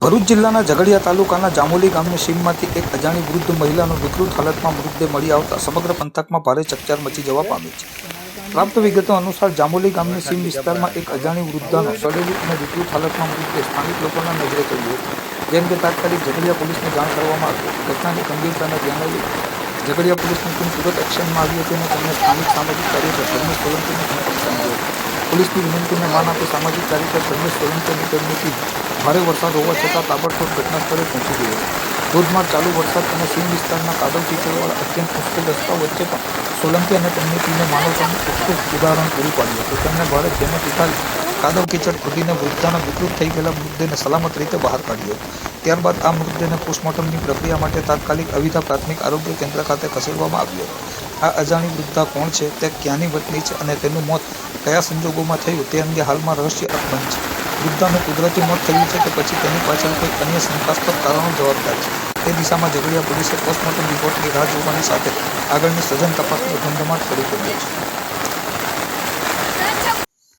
ભરૂચ જિલ્લાના ઝઘડિયા તાલુકાના જામોલી ગામની સીમમાંથી એક અજાણી વૃદ્ધ મહિલાનો વિકૃત હાલતમાં મૃતદેહ મળી આવતા સમગ્ર પંથકમાં ભારે ચકચાર મચી જવા પામી છે। પ્રાપ્ત વિગતો અનુસાર જામોલી ગામની સીમ વિસ્તારમાં એક અજાણી વૃદ્ધાનો સડેલી અને વિકૃત હાલતમાં મૃતદેહ સ્થાનિક લોકોના નજરે ચડ્યો હતો, જેમ કે તાત્કાલિક ઝઘડિયા પોલીસને જાણ કરવામાં આવી હતી। ઘટનાની ગંભીરતાને ધ્યાને લઈ ઝઘડિયા પોલીસની ટીમ તુરંત એક્શનમાં આવી હતી અને તેમણે સ્થાનિક સામાજિક કાર્યકર ધર્મેશ સોલંકીનો સંપર્ક સાધ્યો હતો। પોલીસની વિનંતીને માન આપી સામાજિક કાર્યકર ધર્મેશ સોલંકીની તેમની ટીમ ભારે વરસાદ હોવા છતાં તાબડતોબ ઘટના સ્થળે પહોંચી ગઈ હતી। ધોધમાર ચાલુ વરસાદ અને સીમ વિસ્તારના કાદવ કીચડવાળા અત્યંત મુશ્કેલ રસ્તા વચ્ચે પણ સોલંકી અને તેમની ટીમે માનવતાનું ઉત્કૃષ્ટ ઉદાહરણ પૂરું પાડ્યું હતું। તેમણે ભારે જહેમત ઉઠાવી કાદવ કીચડ ખોદીને વૃદ્ધાના વિકૃત થઈ ગયેલા મૃતદેહને સલામત રીતે બહાર કાઢ્યો હતો। ત્યારબાદ આ મૃતદેહને પોસ્ટમોર્ટમની પ્રક્રિયા માટે તાત્કાલિક અવિધા પ્રાથમિક આરોગ્ય કેન્દ્ર ખાતે ખસેડવામાં આવ્યો હતો। આ અજાણી વૃદ્ધા કોણ છે, તે ક્યાંની વતની છે અને તેનું મોત કયા સંજોગોમાં થયું તે અંગે હાલમાં રહસ્ય અકબંધ છે। વૃદ્ધાનું કુદરતી મોત થયું છે કે પછી તેની પાછળ કોઈ અન્ય શંકાસ્પદ કારણો જવાબદાર છે, તે દિશામાં ઝઘડિયા પોલીસે પોસ્ટમોર્ટમ રિપોર્ટની રાહ જોવાની સાથે આગળની સઘન તપાસનો ધમધમાટ શરૂ કર્યો છે।